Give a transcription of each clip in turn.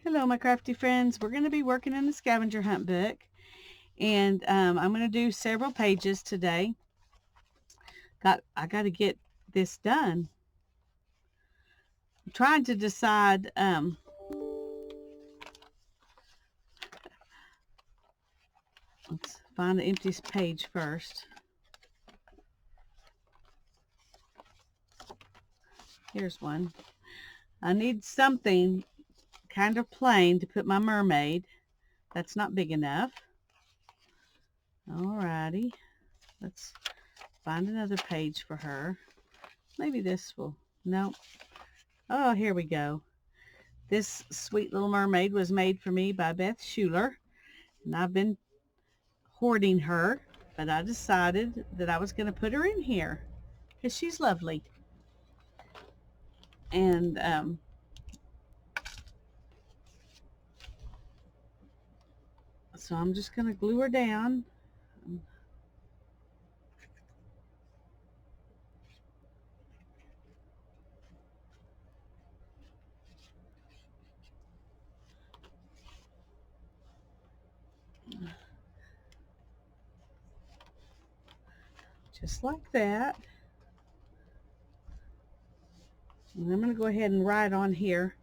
Hello, my crafty friends. We're going to be working in the scavenger hunt book, and I'm going to do several pages today. I got to get this done. I'm trying to decide. Let's find the emptiest page first. Here's one. I need something kind of plain to put my mermaid. That's not big enough. Alrighty. Let's find another page for her. Maybe this will. No. Oh, here we go. This sweet little mermaid was made for me by Beth Schuler, and I've been hoarding her, but I decided that I was going to put her in here because she's lovely. And so I'm just going to glue her down. Just like that. And I'm going to go ahead and write on here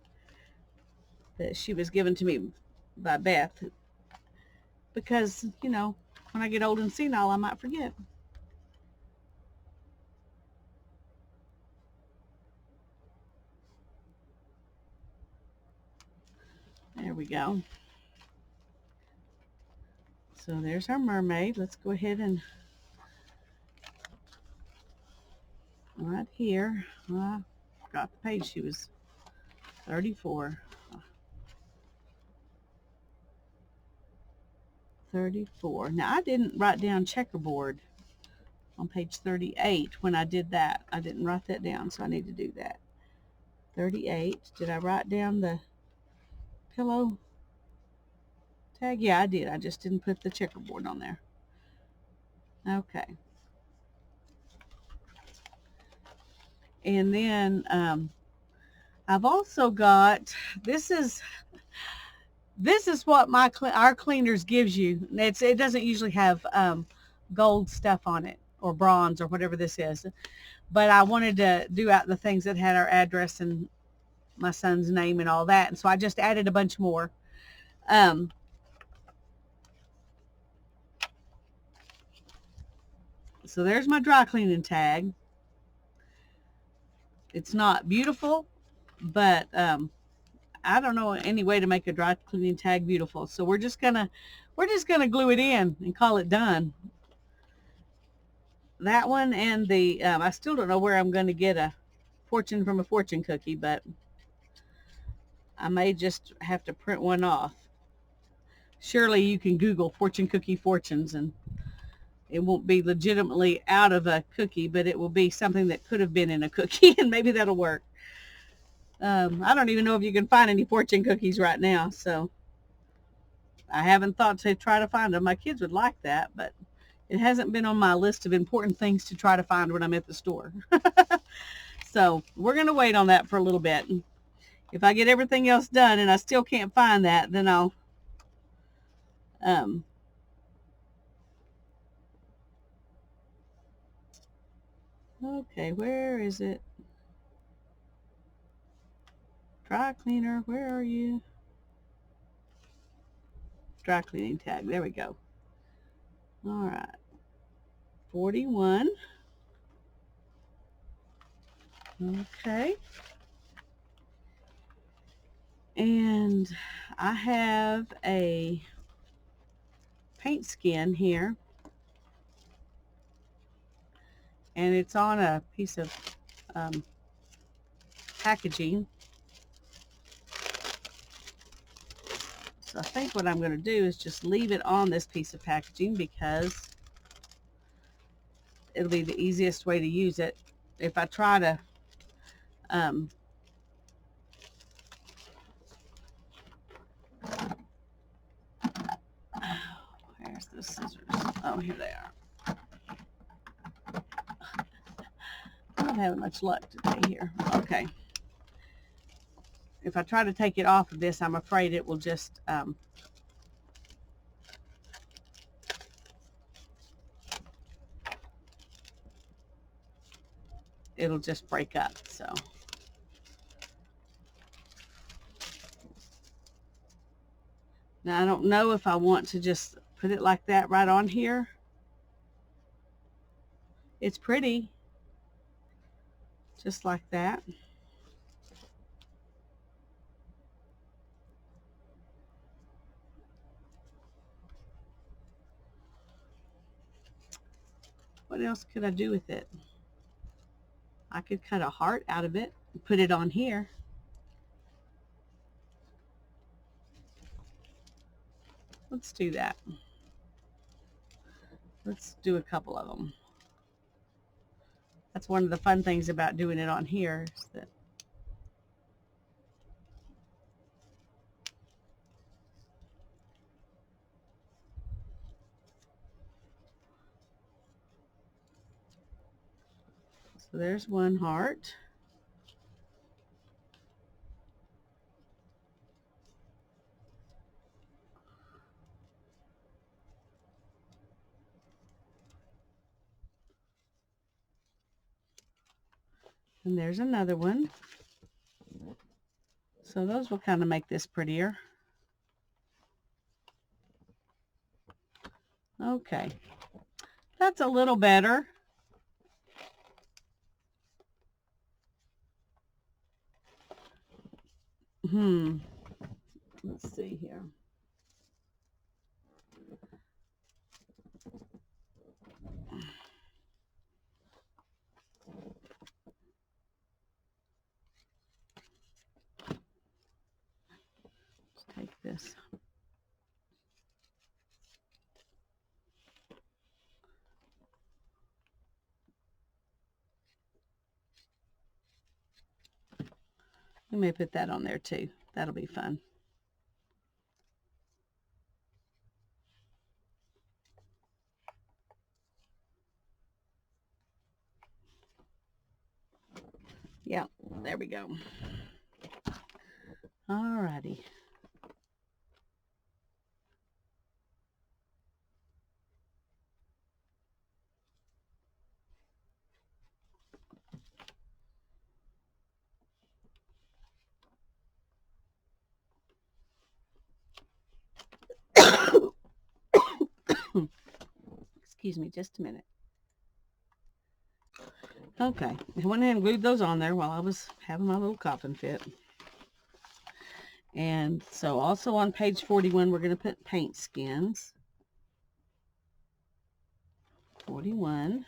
that she was given to me by Beth because, you know, when I get old and senile, I might forget. There we go. So there's our mermaid. Let's go ahead and right here. I forgot the page. She was 34. 34. Now I didn't write down checkerboard on page 38 when I did that. I didn't write that down, so I need to do that. 38. Did I write down the pillow tag? Yeah, I did. I just didn't put the checkerboard on there. Okay. And then I've also got, this is what our cleaners gives you. It doesn't usually have gold stuff on it or bronze or whatever this is, but I wanted to do out the things that had our address and my son's name and all that, and so I just added a bunch more. So there's my dry cleaning tag. It's not beautiful, but I don't know any way to make a dry cleaning tag beautiful. So we're just gonna glue it in and call it done. That one and the I still don't know where I'm going to get a fortune from a fortune cookie, but I may just have to print one off. Surely you can Google fortune cookie fortunes and it won't be legitimately out of a cookie, but it will be something that could have been in a cookie, and maybe that'll work. I don't even know if you can find any fortune cookies right now, so I haven't thought to try to find them. My kids would like that, but it hasn't been on my list of important things to try to find when I'm at the store. So we're going to wait on that for a little bit. If I get everything else done and I still can't find that, then I'll okay, where is it? Dry cleaner, where are you? Dry cleaning tag, there we go. All right, 41. Okay. And I have a paint skin here, and it's on a piece of packaging. So I think what I'm going to do is just leave it on this piece of packaging because it'll be the easiest way to use it. If I try to where's the scissors? Oh, here they are. I'm not having much luck today here. Okay. if I try to take it off of this, I'm afraid it will just, it'll just break up. So now I don't know if I want to just put it like that right on here. It's pretty, just like that. What else could I do with it? I could cut a heart out of it and put it on here. Let's do that. Let's do a couple of them. That's one of the fun things about doing it on here is that so there's one heart. And there's another one. So those will kind of make this prettier. Okay. That's a little better. Let's see here. Let's take this. We may put that on there too. That'll be fun. Yeah, there we go. Alrighty. Excuse me just a minute. Okay, I went ahead and glued those on there while I was having my little coughing fit. And so also on page 41, we're going to put paint skins. 41.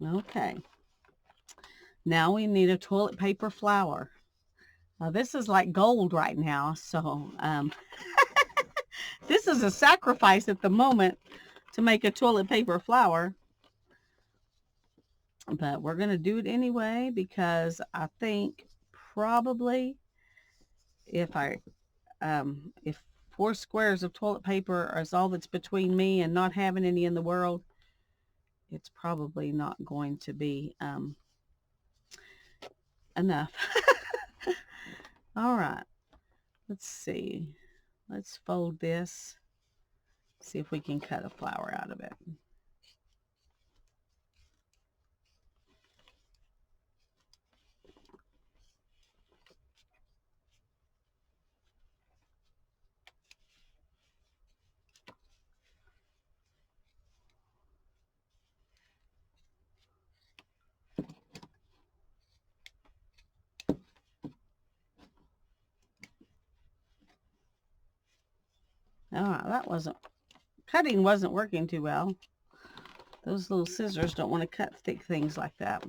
Okay. Now we need a toilet paper flower. Now this is like gold right now, so this is a sacrifice at the moment to make a toilet paper flower. But we're going to do it anyway because I think probably if 4 squares of toilet paper is all that's between me and not having any in the world, it's probably not going to be enough. All right, let's see. Let's fold this. See if we can cut a flower out of it. All right, cutting wasn't working too well. Those little scissors don't want to cut thick things like that.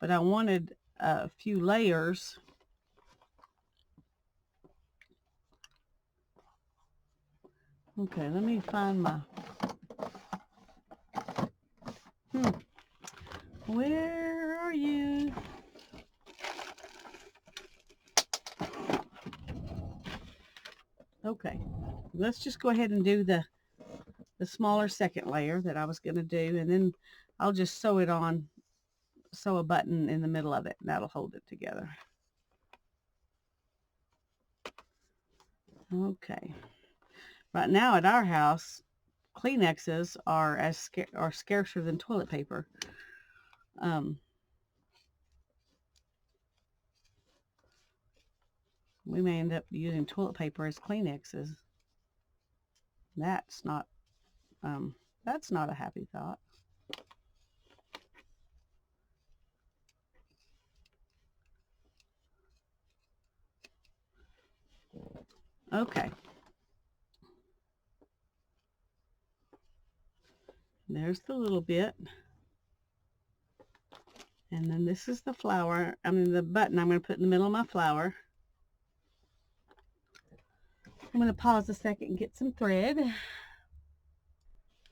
But I wanted a few layers. Okay, let me find my... Where are you? Okay, let's just go ahead and do the smaller second layer that I was going to do, and then I'll just sew it on sew a button in the middle of it. That'll hold it together. Okay. Right now at our house, Kleenexes are scarcer than toilet paper. We may end up using toilet paper as Kleenexes. That's not a happy thought. Okay. There's the little bit. And then this is the flower, the button I'm going to put in the middle of my flower. I'm going to pause a second and get some thread.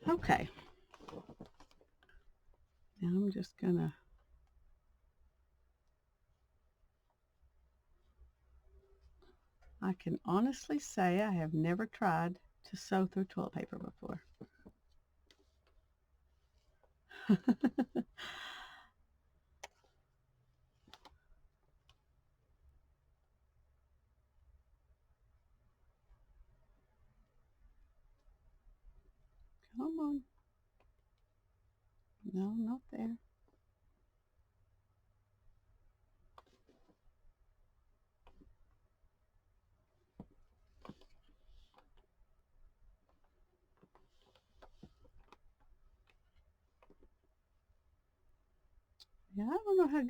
Okay. Now I'm just going to I can honestly say I have never tried to sew through toilet paper before. Come on. No, not there. Yeah, I don't know how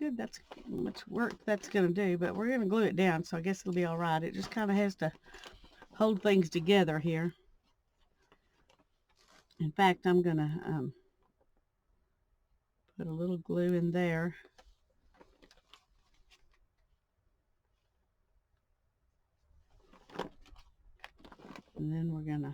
much work that's going to do, but we're going to glue it down, so I guess it'll be all right. It just kind of has to hold things together here. In fact, I'm going to put a little glue in there. And then we're going to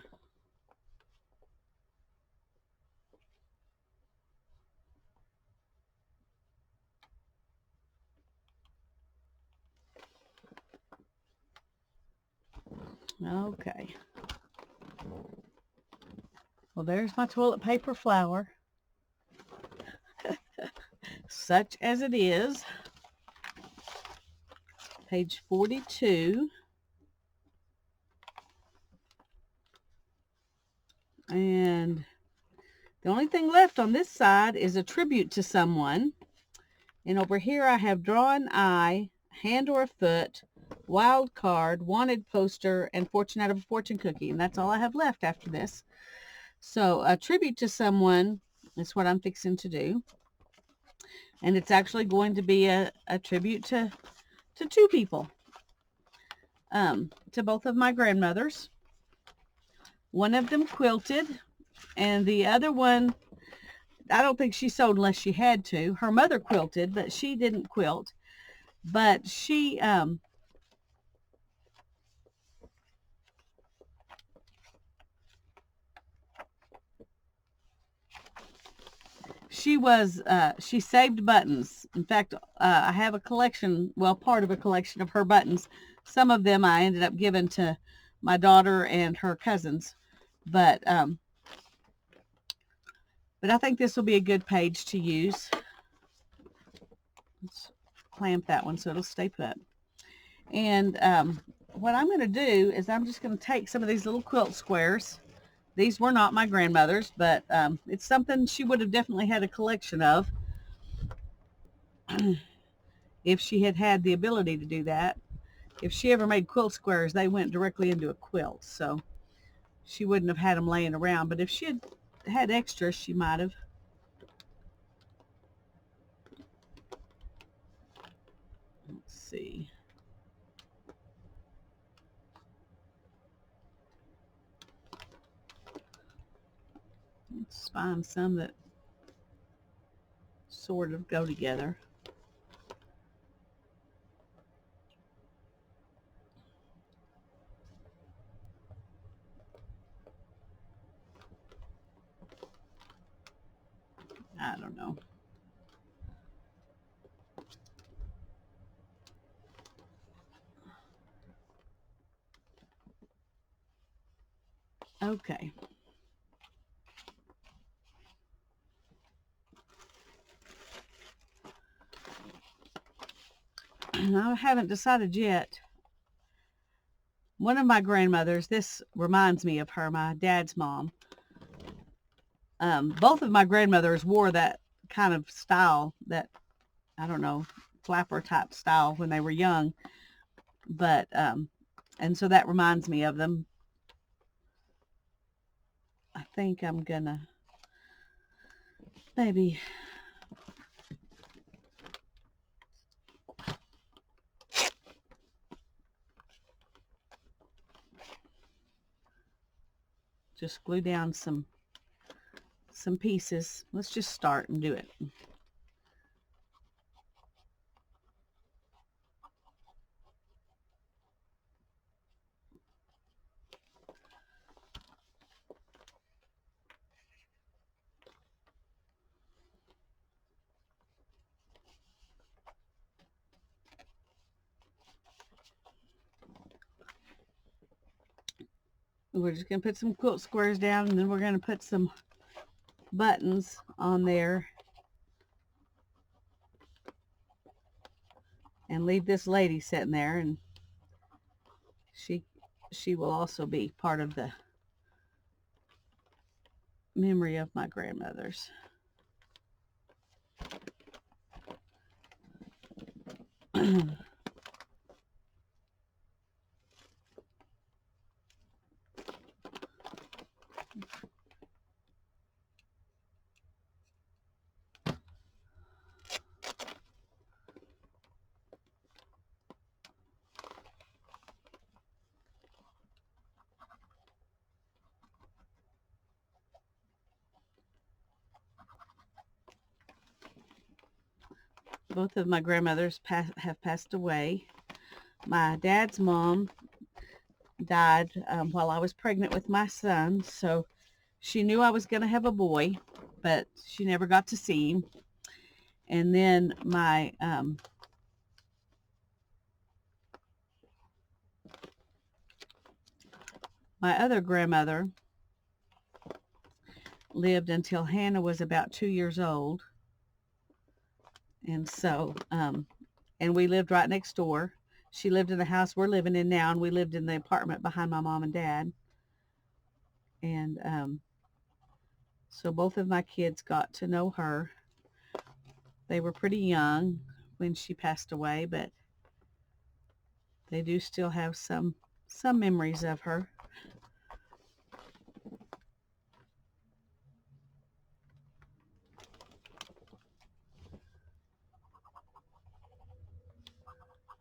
okay. Well, there's my toilet paper flower. Such as it is. Page 42. And the only thing left on this side is a tribute to someone. And over here I have draw an eye, hand or a foot, wild card, wanted poster, and fortune out of a fortune cookie. And that's all I have left after this. So a tribute to someone is what I'm fixing to do. And it's actually going to be a tribute to two people. To both of my grandmothers. One of them quilted, and the other one, I don't think she sewed unless she had to. Her mother quilted, but she didn't quilt. But she she saved buttons. In fact, I have a collection, well, part of a collection of her buttons. Some of them I ended up giving to my daughter and her cousins. But I think this will be a good page to use. Let's clamp that one so it'll stay put. And what I'm going to do is I'm just going to take some of these little quilt squares. These were not my grandmother's, but it's something she would have definitely had a collection of if she had had the ability to do that. If she ever made quilt squares, they went directly into a quilt, so she wouldn't have had them laying around. But if she had had extras, she might have. Let's see. Let's find some that sort of go together. I don't know. Okay. I haven't decided yet. One of my grandmothers, this reminds me of her, my dad's mom. Both of my grandmothers wore that kind of style, that, I don't know, flapper type style when they were young. But, and so that reminds me of them. I think I'm gonna maybe just glue down some pieces. Let's just start and do it. We're just going to put some quilt squares down, and then we're going to put some buttons on there and leave this lady sitting there, and she will also be part of the memory of my grandmothers. Both of my grandmothers have passed away. My dad's mom died while I was pregnant with my son, so she knew I was going to have a boy, but she never got to see him. And then my other grandmother lived until Hannah was about 2 years old. And so, and we lived right next door. She lived in the house we're living in now, and we lived in the apartment behind my mom and dad. And so both of my kids got to know her. They were pretty young when she passed away, but they do still have some memories of her.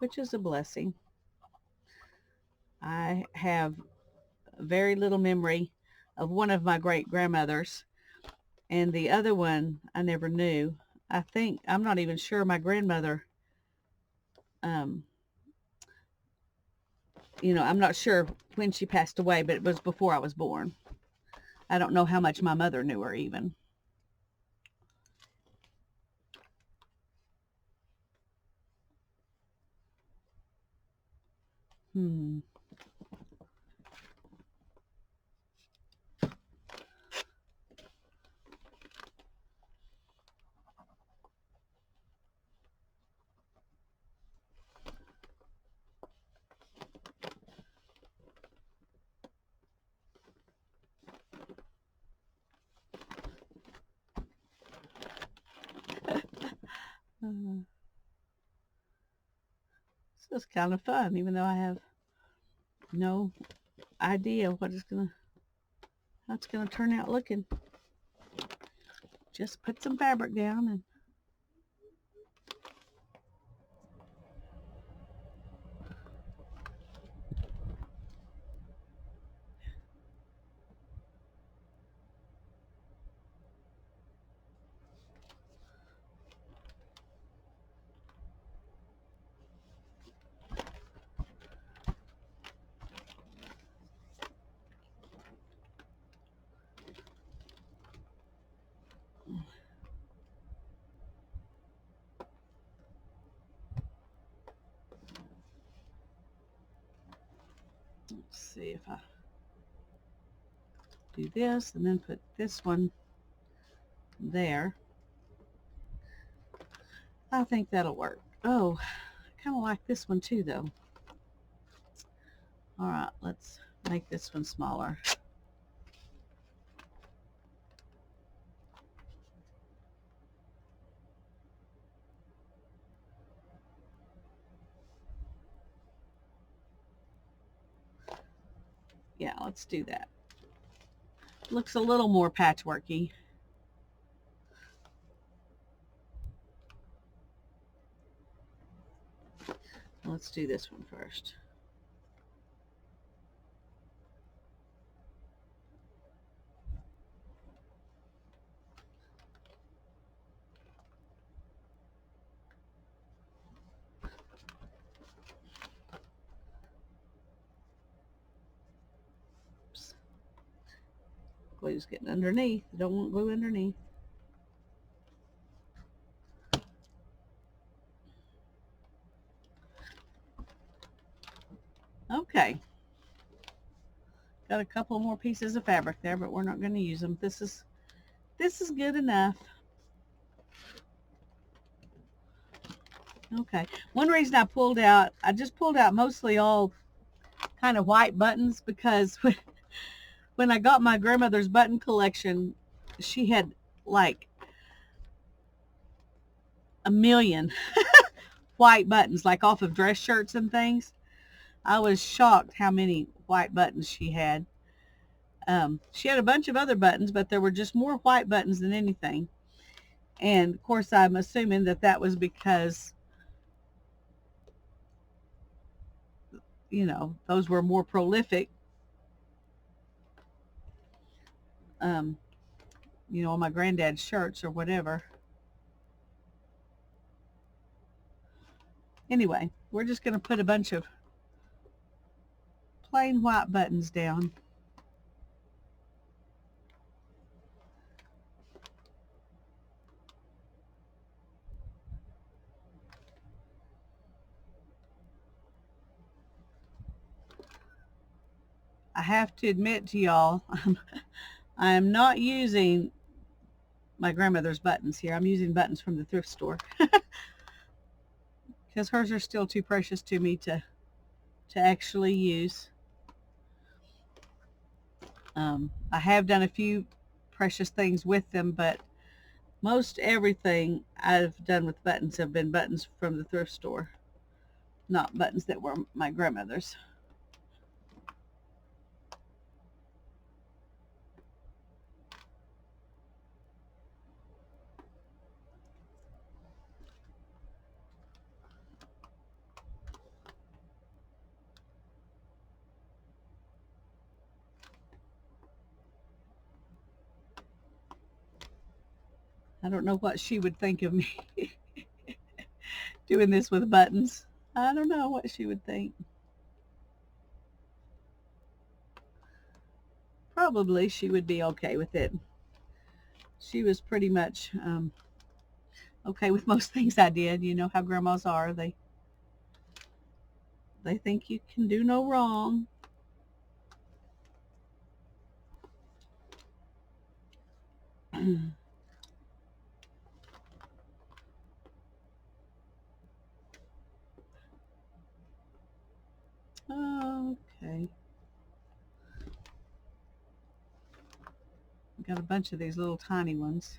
Which is a blessing. I have very little memory of one of my great grandmothers, and the other one I never knew. I think, I'm not even sure, my grandmother, I'm not sure when she passed away, but it was before I was born. I don't know how much my mother knew her even. Hmm. Uh, this is kind of fun, even though I have no idea how it's gonna turn out looking. Just put some fabric down and let's see if I do this and then put this one there. I think that'll work. Oh, kind of like this one too, though. All right, let's make this one smaller. Yeah, let's do that. Looks a little more patchworky. Let's do this one first. Oops. Glue's getting underneath. Don't want glue underneath. Okay. Got a couple more pieces of fabric there, but we're not going to use them. This is good enough. Okay. One reason I just pulled out mostly all kind of white buttons because when I got my grandmother's button collection, she had like a million white buttons, like off of dress shirts and things. I was shocked how many white buttons she had. She had a bunch of other buttons, but there were just more white buttons than anything. And of course, I'm assuming that was because, you know, those were more prolific. You know, on my granddad's shirts or whatever. Anyway, we're just going to put a bunch of plain white buttons down. I have to admit to y'all, I am not using my grandmother's buttons here. I'm using buttons from the thrift store because hers are still too precious to me to actually use. I have done a few precious things with them, but most everything I've done with buttons have been buttons from the thrift store, not buttons that were my grandmother's. I don't know what she would think of me doing this with buttons. I don't know what she would think. Probably she would be okay with it. She was pretty much okay with most things I did. You know how grandmas are. They think you can do no wrong. Okay. Got a bunch of these little tiny ones.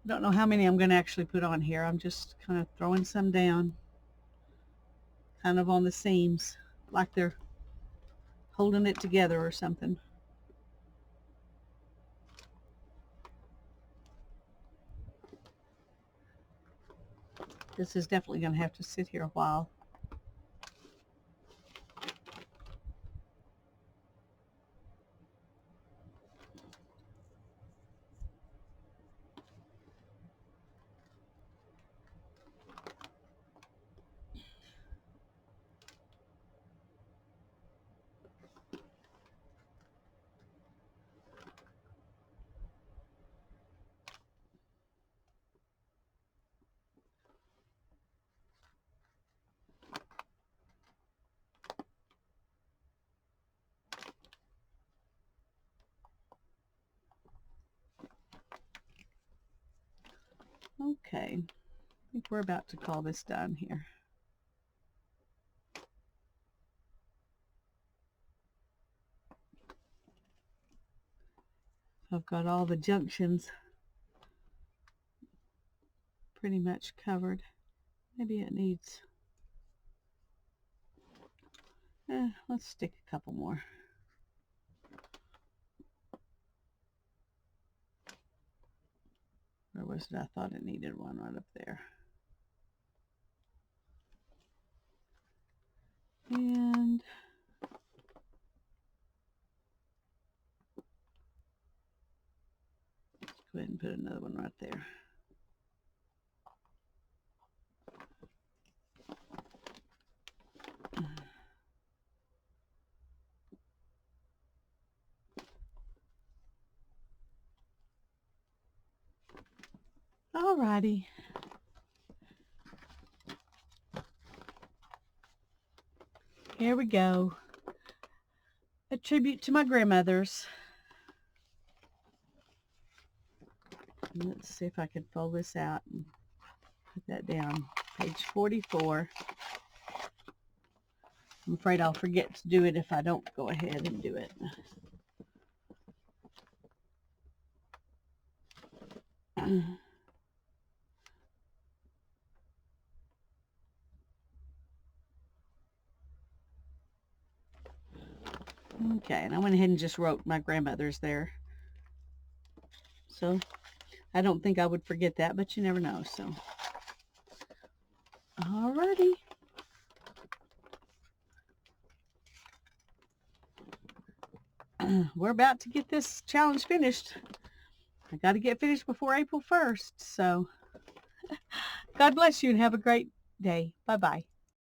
Don't know how many I'm going to actually put on here. I'm just kind of throwing some down, kind of on the seams, like they're holding it together or something. This is definitely going to have to sit here a while. Okay, I think we're about to call this done here. I've got all the junctions pretty much covered. Maybe it needs, let's stick a couple more. Where was it? I thought it needed one right up there. And let's go ahead and put another one right there. Alrighty. Here we go. A tribute to my grandmothers. Let's see if I can fold this out and put that down. Page 44. I'm afraid I'll forget to do it if I don't go ahead and do it. Okay, and I went ahead and just wrote my grandmother's there. So I don't think I would forget that, but you never know. So, alrighty. We're about to get this challenge finished. I got to get finished before April 1st. So God bless you and have a great day. Bye-bye.